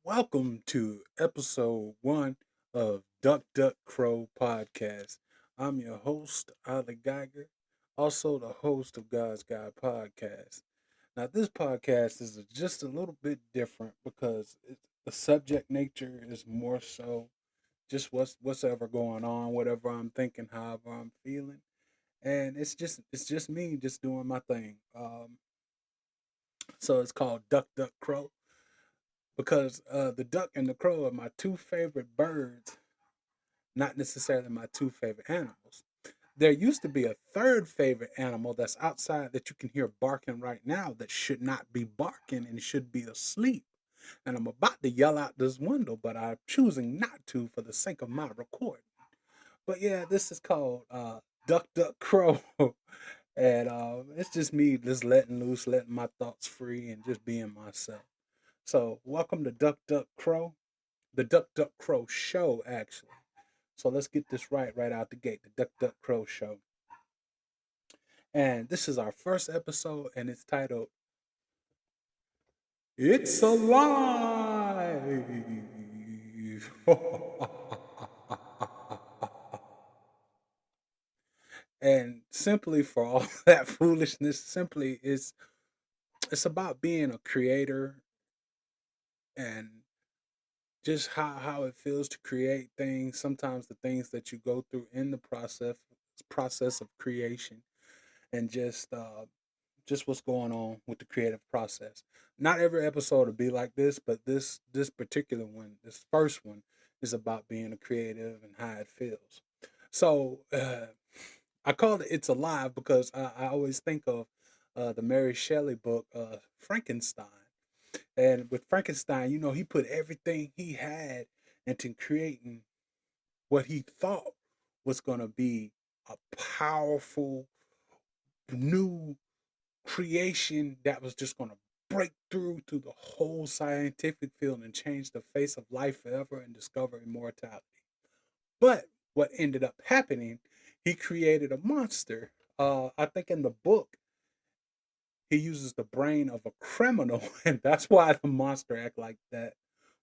Welcome to episode one of Duck Duck Crow podcast. I'm your host, Ali Geiger, also the host of God's Guy podcast. Now, this podcast is just a little bit different because the subject nature is more so just what's ever going on, whatever I'm thinking, however I'm feeling, and it's just me just doing my thing. So it's called Duck Duck Crow because the duck and the crow are my two favorite birds, not necessarily my two favorite animals. There used to be a third favorite animal that's outside that you can hear barking right now that should not be barking and should be asleep. And I'm about to yell out this window, but I'm choosing not to for the sake of my recording. But yeah, this is called Duck Duck Crow. And it's just me just letting loose, letting my thoughts free, and just being myself. So, welcome to Duck Duck Crow, the Duck Duck Crow show, actually. So let's get this right out the gate, the Duck Duck Crow show. And this is our first episode, and it's titled "It's Alive." And simply for all that foolishness, simply is it's about being a creator and just how it feels to create things. Sometimes the things that you go through in the process of creation, and just what's going on with the creative process. Not every episode will be like this, but this particular one, this first one, is about being a creative and how it feels. So I called it "It's Alive" because I always think of the Mary Shelley book Frankenstein, and with Frankenstein, he put everything he had into creating what he thought was going to be a powerful new creation that was just going to break through the whole scientific field and change the face of life forever and discover immortality. But what ended up happening, he created a monster. I think in the book, he uses the brain of a criminal, and that's why the monster act like that.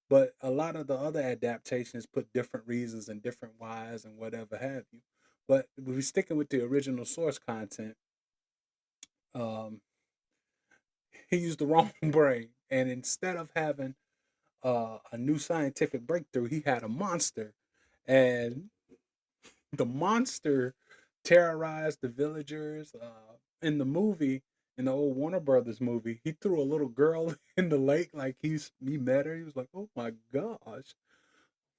But a lot of the other adaptations put different reasons and different whys and whatever have you. But if we're sticking with the original source content, um, he used the wrong brain, and instead of having a new scientific breakthrough, he had a monster, and the monster terrorized the villagers. In the movie, in the old Warner Brothers movie, he threw a little girl in the lake like he met her. He was like, "Oh my gosh,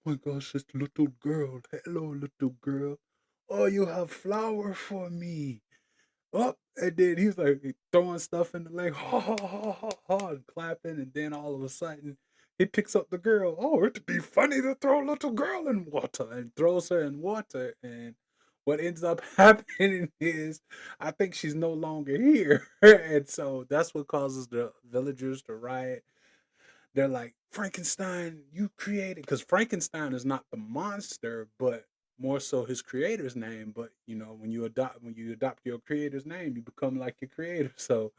this little girl. Hello, little girl. Oh, you have flour for me." Oh, and then he's like throwing stuff in the lake, ha ha ha ha ha, and clapping, and then all of a sudden he picks up the girl. Oh, it'd be funny to throw a little girl in water, and throws her in water. And what ends up happening is, I think she's no longer here, and so that's what causes the villagers to riot. They're like, Frankenstein, you created, because Frankenstein is not the monster, but more so his creator's name. But when you adopt your creator's name, you become like your creator. So,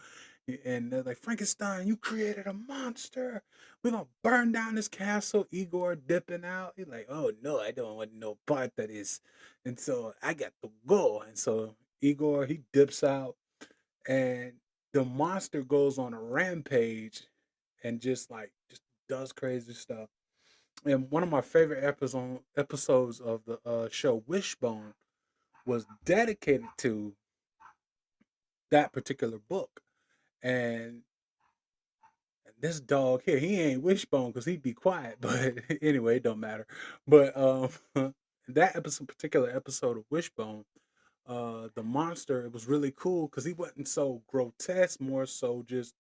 and they're like, Frankenstein, you created a monster. We're gonna burn down this castle. Igor dipping out. He's like, oh no, I don't want no part of this. And so I got to go. And so Igor, he dips out, and the monster goes on a rampage and just does crazy stuff. And one of my favorite episodes of the show Wishbone was dedicated to that particular book. And this dog here, he ain't Wishbone because he'd be quiet, but anyway, it don't matter. But that particular episode of Wishbone, the monster, it was really cool because he wasn't so grotesque, more so just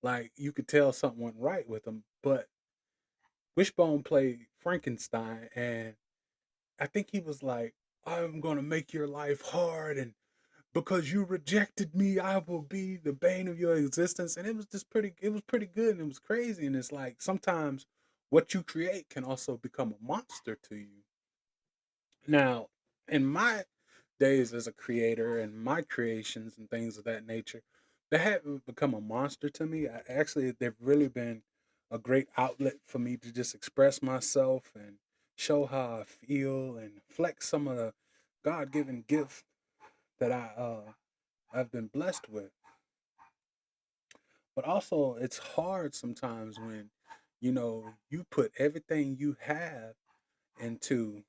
like you could tell something went right with him. But Wishbone played Frankenstein, and I think he was like, "I'm gonna make your life hard, and because you rejected me, I will be the bane of your existence." And it was just pretty. It was pretty good, and it was crazy. And it's like sometimes what you create can also become a monster to you. Now, in my days as a creator and my creations and things of that nature, they haven't become a monster to me. They've really been a great outlet for me to just express myself and show how I feel and flex some of the God-given gift that I've been blessed with. But also, it's hard sometimes when you put everything you have into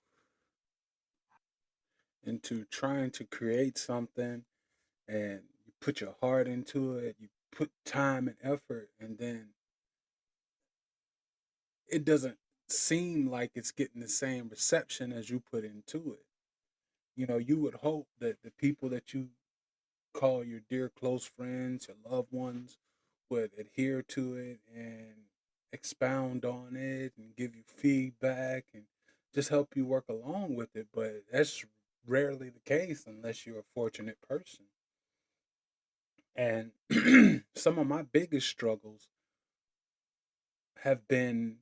trying to create something, and you put your heart into it, you put time and effort, and then it doesn't seem like it's getting the same reception as you put into it. You would hope that the people that you call your dear close friends, your loved ones, would adhere to it and expound on it and give you feedback and just help you work along with it. But that's rarely the case unless you're a fortunate person. And some of my biggest struggles have been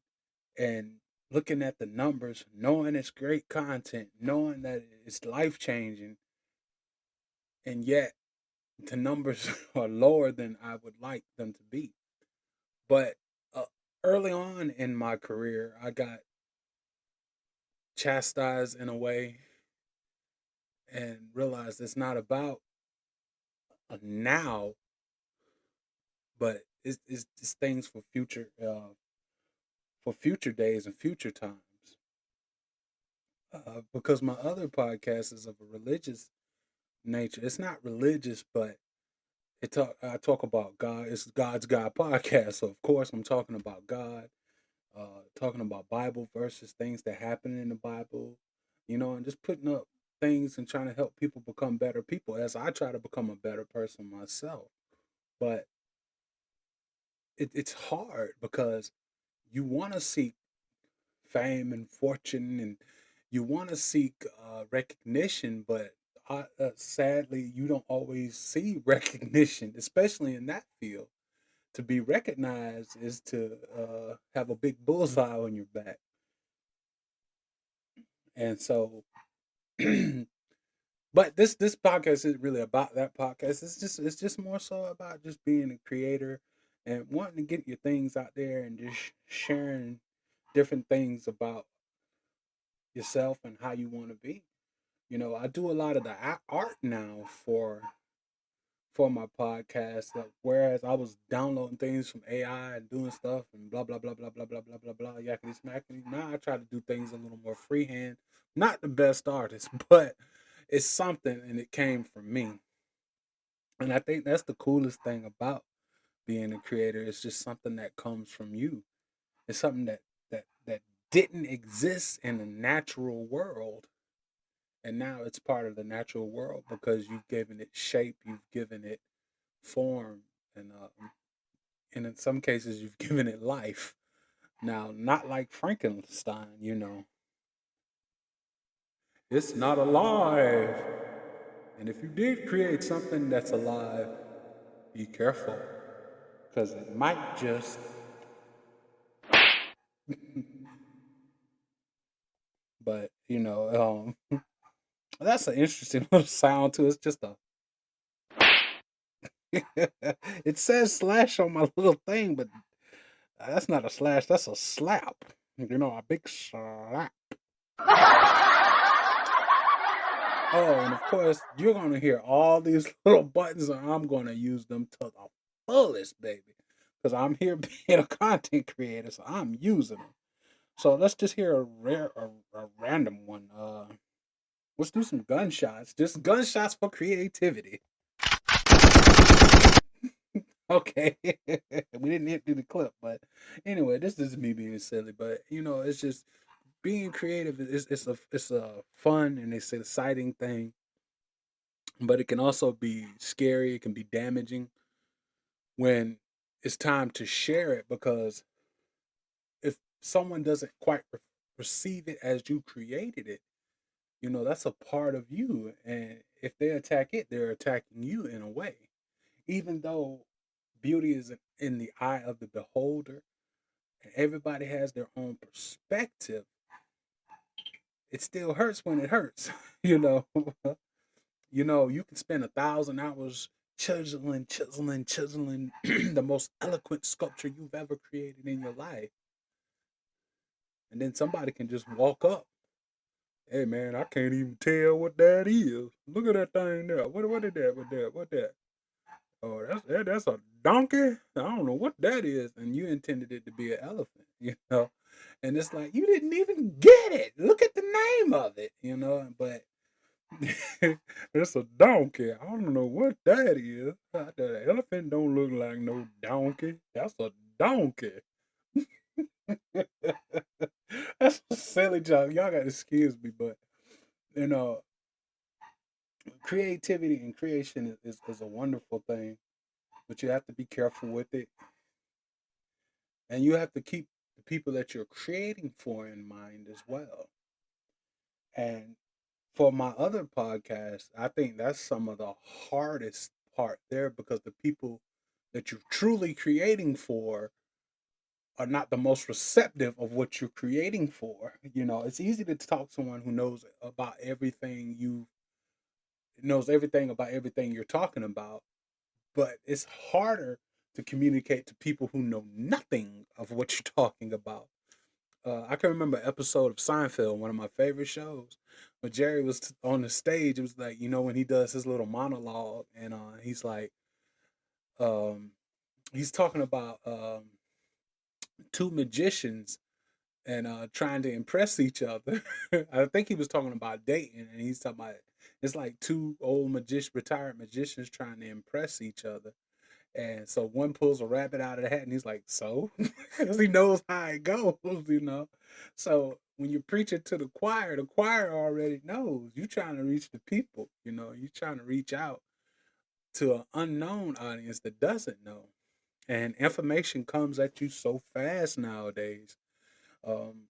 in looking at the numbers, knowing it's great content, knowing that it's life changing, and yet the numbers are lower than I would like them to be. But uh, early on in my career, I got chastised in a way and realized it's not about a now, but it's things for future days and future times. Because my other podcast is of a religious nature. It's not religious, but I talk about God. It's God's God podcast, so of course I'm talking about God, talking about Bible verses, things that happen in the Bible, and just putting up things and trying to help people become better people as I try to become a better person myself. But it's hard because you want to seek fame and fortune, and you want to seek recognition, but sadly, you don't always see recognition, especially in that field. To be recognized is to have a big bullseye on your back. And so, but this podcast isn't really about that podcast. It's just more so about just being a creator and wanting to get your things out there and just sharing different things about yourself and how you want to be. I do a lot of the art now for my podcast. Whereas I was downloading things from AI and doing stuff and blah blah blah blah blah blah blah blah blah yakety smackety. Now I try to do things a little more freehand. Not the best artist, but it's something, and it came from me. And I think that's the coolest thing about being a creator. It's just something that comes from you. It's something that didn't exist in the natural world, and now it's part of the natural world because you've given it shape, you've given it form, and in some cases you've given it life. Now, not like Frankenstein, it's not alive. And if you did create something that's alive, be careful because it might just. But that's an interesting little sound too. It's just a. It says slash on my little thing, but that's not a slash. That's a slap. A big slap. Oh, and of course, you're going to hear all these little buttons, and I'm going to use them to the fullest, baby. Because I'm here being a content creator, so I'm using them. So let's just hear a random one. Let's do some gunshots. Just gunshots for creativity. Okay. We didn't hit through the clip, but anyway, this is me being silly. But it's just being creative. It's a fun and it's an exciting thing, but it can also be scary. It can be damaging when it's time to share it, because if someone doesn't quite receive it as you created it, that's a part of you, and if they attack it, they're attacking you in a way. Even though beauty is in the eye of the beholder and everybody has their own perspective, it still hurts when it hurts. You can spend 1,000 hours chiseling the most eloquent sculpture you've ever created in your life. And then somebody can just walk up. Hey man, I can't even tell what that is. Look at that thing there. What is that? What that? Oh, that's a donkey. I don't know what that is. And you intended it to be an elephant, And it's like you didn't even get it. Look at the name of it, But it's a donkey. I don't know what that is. The elephant don't look like no donkey. That's a donkey. That's a silly joke. Y'all got to excuse me, but you know, creativity and creation is a wonderful thing, but you have to be careful with it, and you have to keep the people that you're creating for in mind as well. And for my other podcast, I think that's some of the hardest part there because the people that you're truly creating for are not the most receptive of what you're creating for. It's easy to talk to someone who knows everything about everything you're talking about, but it's harder to communicate to people who know nothing of what you're talking about. I can remember an episode of Seinfeld, one of my favorite shows, when Jerry was on the stage. It was like, when he does his little monologue, and he's like, um, he's talking about two magicians and trying to impress each other. I think he was talking about dating, and he's talking about it's like two retired magicians trying to impress each other. And so one pulls a rabbit out of the hat, and he's like, "So," because he knows how it goes. So when you're preaching to the choir already knows you're trying to reach the people. You're trying to reach out to an unknown audience that doesn't know, and information comes at you so fast nowadays. Um,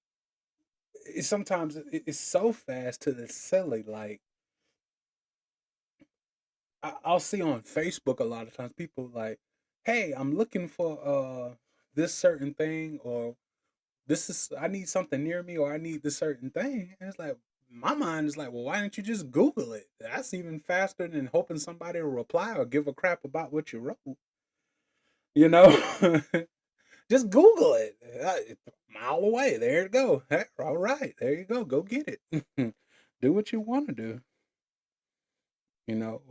it's so fast to the silly. Like I'll see on Facebook a lot of times people like, "Hey, I'm looking for this certain thing," or I need something near me, or I need this certain thing. And it's like my mind is like, well, why don't you just Google it? That's even faster than hoping somebody will reply or give a crap about what you wrote. You know, just Google it. It's a mile away. There you go. Hey, all right, there you go. Go get it. Do what you want to do.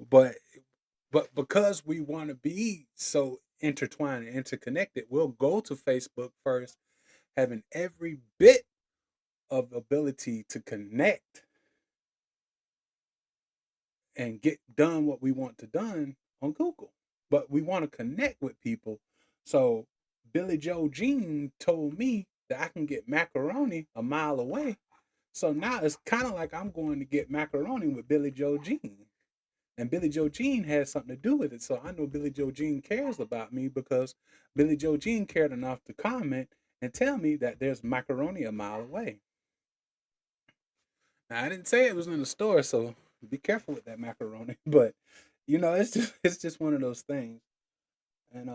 But because we want to be so intertwined and interconnected, we'll go to Facebook first, having every bit of ability to connect and get done what we want to done on Google. But we want to connect with people. So Billy Joe Jean told me that I can get macaroni a mile away. So now it's kind of like I'm going to get macaroni with Billy Joe Jean. And Billy Joe Jean has something to do with it. So I know Billy Joe Jean cares about me because Billy Joe Jean cared enough to comment and tell me that there's macaroni a mile away. Now, I didn't say it was in the store, so be careful with that macaroni. But it's just one of those things. And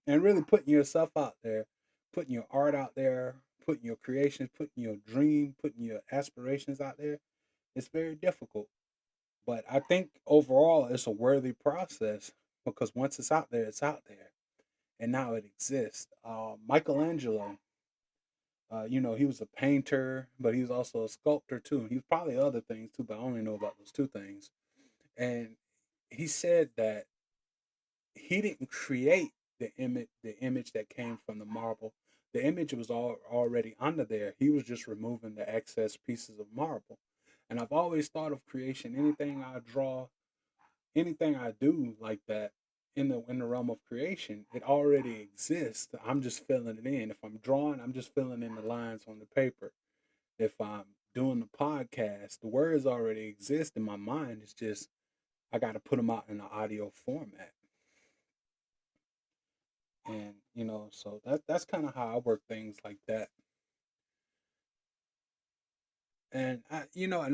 really putting yourself out there, putting your art out there, putting your creations, putting your dream, putting your aspirations out there, it's very difficult. But I think overall it's a worthy process because once it's out there, it's out there. And now it exists. Michelangelo, he was a painter, but he was also a sculptor too. He was probably other things too, but I only know about those two things. And he said that he didn't create the image that came from the marble. The image was already under there. He was just removing the excess pieces of marble. And I've always thought of creation, anything I draw, anything I do like that in the realm of creation, it already exists. I'm just filling it in. If I'm drawing, I'm just filling in the lines on the paper. If I'm doing the podcast, the words already exist in my mind. It's just I got to put them out in the audio format. And so that's kind of how I work things like that. And I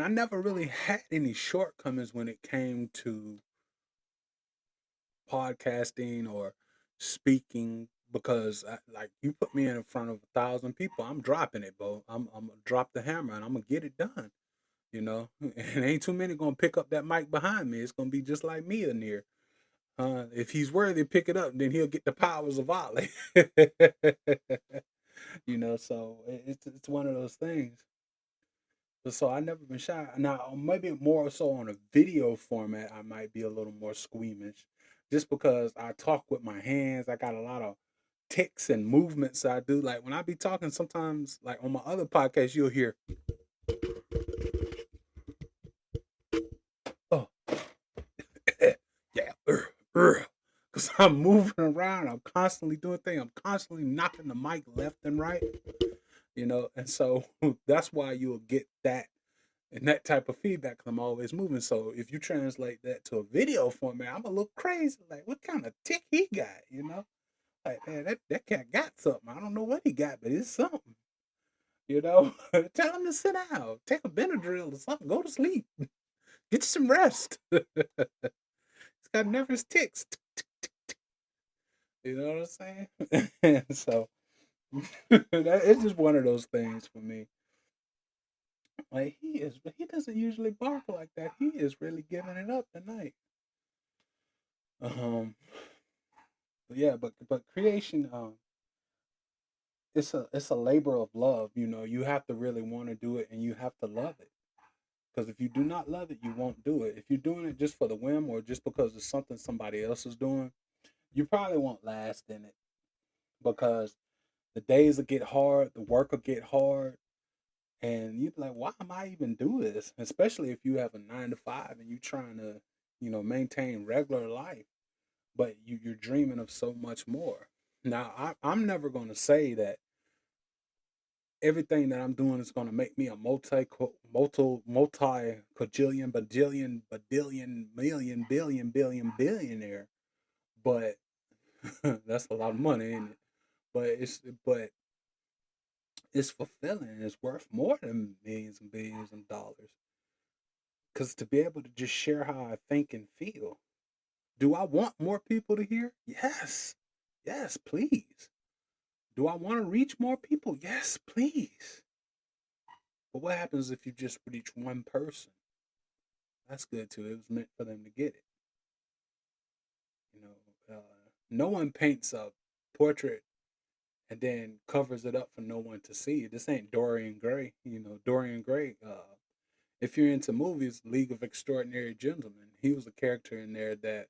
never really had any shortcomings when it came to podcasting or speaking because like you put me in front of 1,000 people, I'm dropping it, bro. I'm gonna drop the hammer and I'm gonna get it done. And ain't too many gonna pick up that mic behind me. It's gonna be just like me in here. If he's worthy, pick it up, then he'll get the powers of Allah. So it's one of those things. But so I never been shy. Now maybe more so on a video format, I might be a little more squeamish, just because I talk with my hands. I got a lot of ticks and movements I do. Like when I be talking, sometimes like on my other podcast, you'll hear, oh, yeah, because I'm moving around. I'm constantly doing things. I'm constantly knocking the mic left and right. And so that's why you'll get that and that type of feedback. 'Cause I'm always moving. So if you translate that to a video format, I'm a little crazy. Like, what kind of tick he got? Like, man, that cat got something. I don't know what he got, but it's something. Tell him to sit down, take a Benadryl or something, go to sleep, get some rest. He's got nervous ticks. You know what I'm saying? And so it's just one of those things for me. Like he doesn't usually bark like that. He is really giving it up tonight. Um, but yeah, but creation, it's a labor of love. You have to really want to do it, and you have to love it. Because if you do not love it, you won't do it. If you're doing it just for the whim or just because it's something somebody else is doing, you probably won't last in it. Because the days will get hard, the work will get hard, and you're like, why am I even do this? Especially if you have a 9 to 5 and you're trying to, maintain regular life, but you're dreaming of so much more. Now, I'm never going to say that everything that I'm doing is going to make me a multi quadrillion, bajillion, badillion, million, billion, billionaire. But that's a lot of money, ain't it? But it's fulfilling. It's worth more than millions and billions of dollars. Because to be able to just share how I think and feel. Do I want more people to hear? Yes. Yes, please. Do I want to reach more people? Yes, please. But what happens if you just reach one person? That's good too. It was meant for them to get it. You know, no one paints a portrait and then covers it up for no one to see. This ain't Dorian Gray. Dorian Gray. If you're into movies, League of Extraordinary Gentlemen, he was a character in there that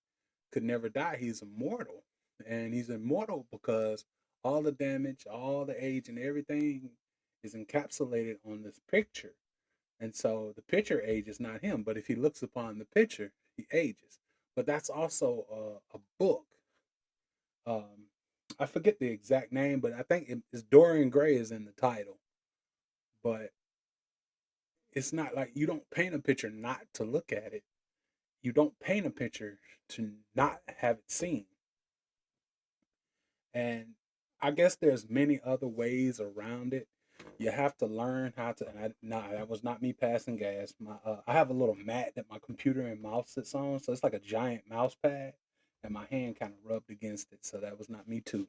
could never die. He's immortal, and he's immortal because all the damage, all the age, and everything is encapsulated on this picture. And so the picture ages not him, but if he looks upon the picture, he ages. But that's also a book. Um, I forget the exact name, but I think it's Dorian Gray is in the title. But it's not like you don't paint a picture not to look at it. You don't paint a picture to not have it seen. And I guess there's many other ways around it. You have to learn how to. That was not me passing gas. I have a little mat that my computer and mouse sits on, so it's like a giant mouse pad, and my hand kind of rubbed against it. So that was not me tooting.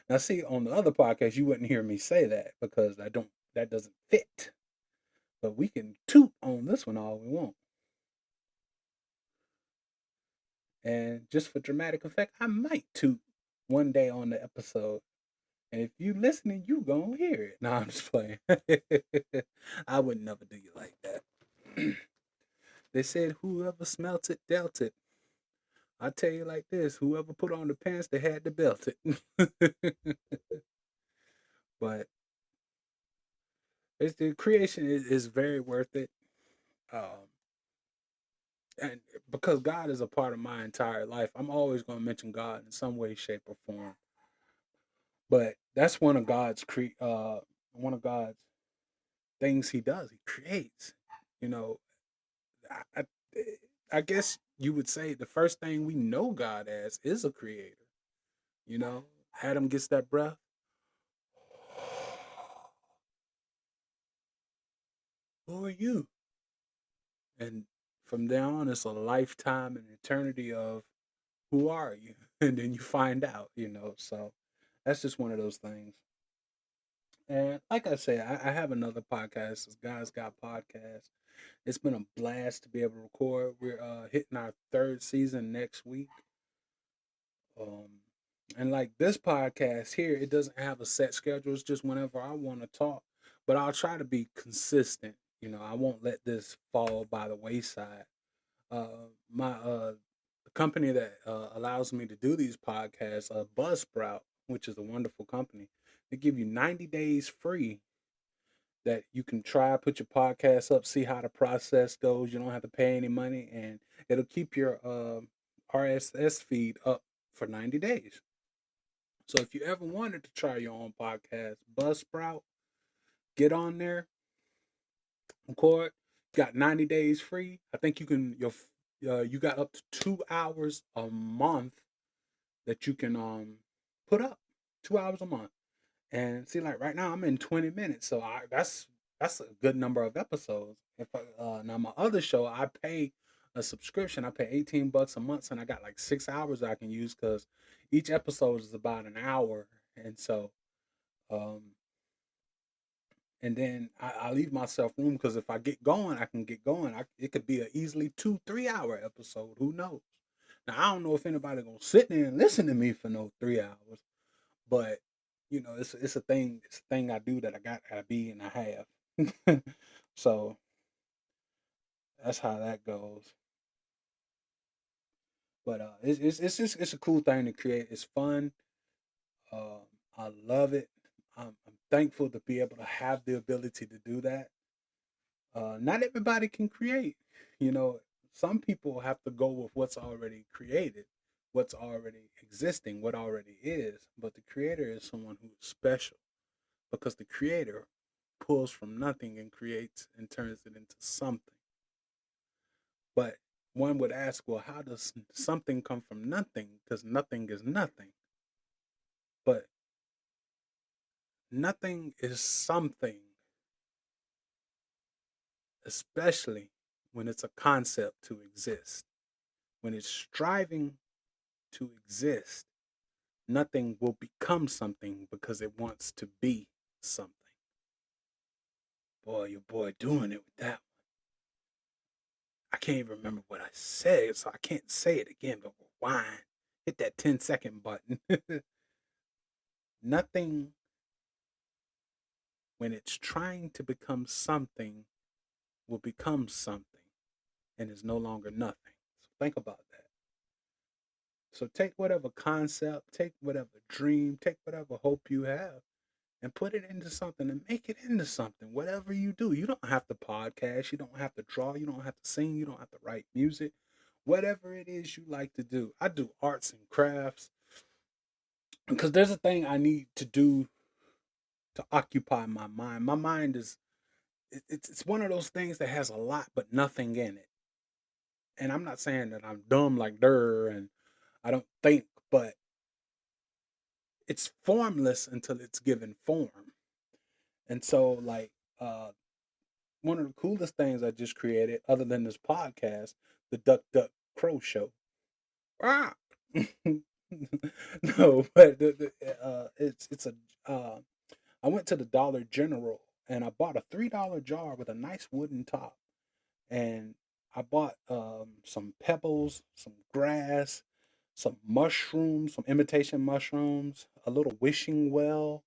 Now, see, on the other podcast, you wouldn't hear me say that because I don't. That doesn't fit. But we can toot on this one all we want. And just for dramatic effect, I might toot one day on the episode. And if you listening, you gonna hear it. No, I'm just playing. I would never do you like that. They said whoever smelt it dealt it. I tell you like this: whoever put on the pants, they had to belt it. But the creation is very worth it. Um, and because God is a part of my entire life, I'm always going to mention God in some way, shape, or form. But that's one of God's things He does. He creates. You know, I, I, I guess you would say the first thing we know God as is a creator. Adam gets that breath. Who are you? And from there on, it's a lifetime and eternity of who are you? And then you find out. So that's just one of those things. And like I said, I have another podcast. It's Guys Got Podcast. It's been a blast to be able to record. We're hitting our third season next week. Um, and like this podcast here, it doesn't have a set schedule. It's just whenever I want to talk, but I'll try to be consistent. I won't let this fall by the wayside. My The company that allows me to do these podcasts, Buzzsprout, which is a wonderful company, they give you 90 days free that you can try, put your podcast up, see how the process goes. You don't have to pay any money, and it'll keep your RSS feed up for 90 days. So if you ever wanted to try your own podcast, Buzzsprout, get on there, record. Got 90 days free. I think you got up to 2 hours a month that you can put up. 2 hours a month. And see, like right now, I'm in 20 minutes, so that's a good number of episodes. If now my other show, I pay a subscription. I pay $18 a month, and I got like 6 hours I can use because each episode is about an hour, and so um, and then I leave myself room because if I get going, I can get going. It could be a easily 2 3 hour episode. Who knows? Now I don't know if anybody gonna sit there and listen to me for no 3 hours, but it's a thing. It's a thing I do that I be and I have. So that's how that goes. But it's a cool thing to create. It's fun. I love it. I'm thankful to be able to have the ability to do that. Not everybody can create. You know, some people have to go with what's already created, what's already existing, what already is. But the creator is someone who is special because the creator pulls from nothing and creates and turns it into something. But one would ask, well, how does something come from nothing? Because nothing is nothing. But nothing is something, especially when it's a concept to exist. When it's striving to exist, nothing will become something because it wants to be something. Boy, your boy doing it with that. I can't even remember what I said, so I can't say it again, but rewind. Hit that 10-second button. Nothing, when it's trying to become something, will become something and is no longer nothing. So think about that. So take whatever concept, take whatever dream, take whatever hope you have, and put it into something and make it into something. Whatever you do, you don't have to podcast, you don't have to draw, you don't have to sing, you don't have to write music. Whatever it is you like to do. I do arts and crafts because there's a thing I need to do to occupy my mind. My mind is it's one of those things that has a lot but nothing in it. And I'm not saying that I'm dumb like der and I don't think, but it's formless until it's given form. And so like one of the coolest things I just created, other than this podcast, the Duck Duck Crow Show. Ah! No, but it's a I went to the Dollar General and I bought a $3 jar with a nice wooden top, and I bought some pebbles, some grass, some mushrooms, some imitation mushrooms, a little wishing well,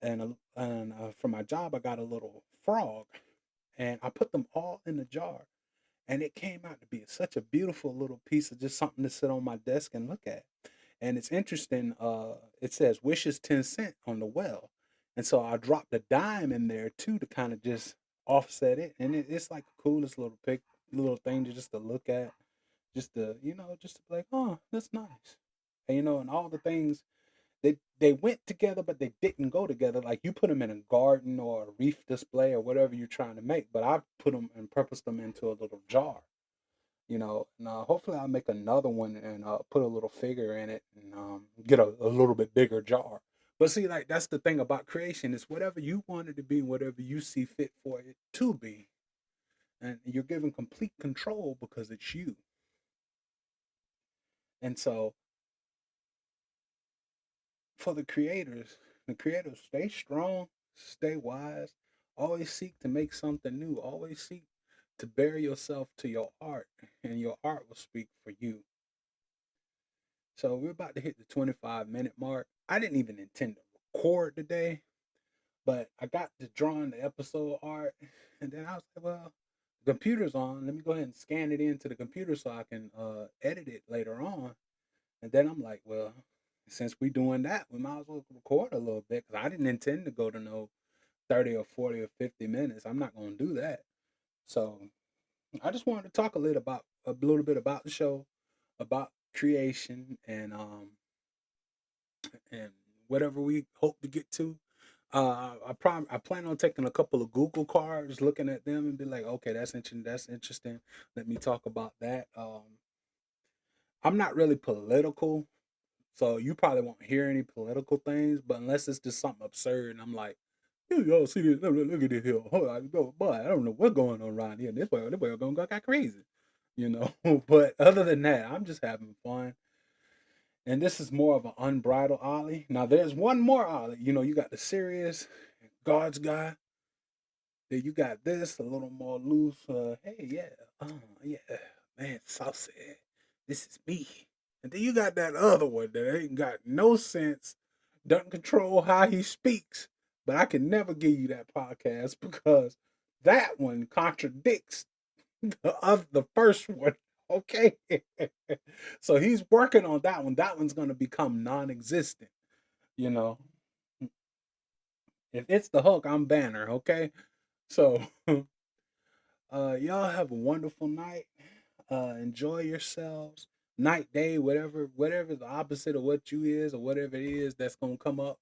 and for my job I got a little frog, and I put them all in the jar, and it came out to be such a beautiful little piece of just something to sit on my desk and look at. And it's interesting. It says wishes 10 cent on the well, and so I dropped a dime in there too to kind of just offset it, and it's like the coolest little thing to just to look at, just to just to be like, oh, that's nice, and and all the things they went together, but they didn't go together. Like you put them in a garden or a reef display or whatever you're trying to make, but I put them and purposed them into a little jar. And hopefully I'll make another one and put a little figure in it and get a little bit bigger jar. But see, like that's the thing about creation is whatever you want it to be, whatever you see fit for it to be, and you're given complete control because it's you. And so for the creators stay strong, stay wise, always seek to make something new, always seek to bear yourself to your art, and your art will speak for you. So we're about to hit the 25-minute mark. I didn't even intend to record today, but I got to drawing the episode art, and then I was like, well, the computer's on. Let me go ahead and scan it into the computer so I can edit it later on. And then I'm like, well, since we doing that, we might as well record a little bit because I didn't intend to go to no 30 or 40 or 50 minutes. I'm not going to do that. So I just wanted to talk a little bit about the show, about creation, and whatever we hope to get to. I plan on taking a couple of Google cards, looking at them, and be like, okay, that's interesting. That's interesting. Let me talk about that. I'm not really political, so you probably won't hear any political things, but unless it's just something absurd, and I'm like, y'all see this? Look at this here. Hold on, boy, I don't know what's going on around here. This boy gonna go crazy, you know. But other than that, I'm just having fun. And this is more of an unbridled Ollie. Now there's one more Ollie. You know, you got the serious God's guy. Then you got this a little more loose. Hey, yeah, yeah, man, saucy. This is me. And then you got that other one that ain't got no sense, doesn't control how he speaks. But I can never give you that podcast because that one contradicts the first one. Okay. So he's working on that one. That one's gonna become non-existent, you know. If it's the hook, I'm Banner, okay? So y'all have a wonderful night. Enjoy yourselves. Night, day, whatever the opposite of what you is or whatever it is that's gonna come up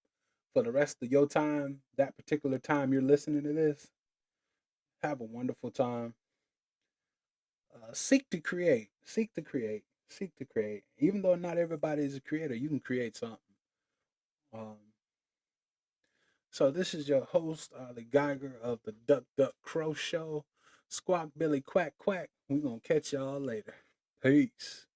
for the rest of your time, that particular time you're listening to this. Have a wonderful time. Seek to create. Seek to create. Seek to create. Even though not everybody is a creator, you can create something. Um, so this is your host, the Geiger of the Duck Duck Crow Show. Squawk Billy Quack Quack. We're gonna catch y'all later. Peace.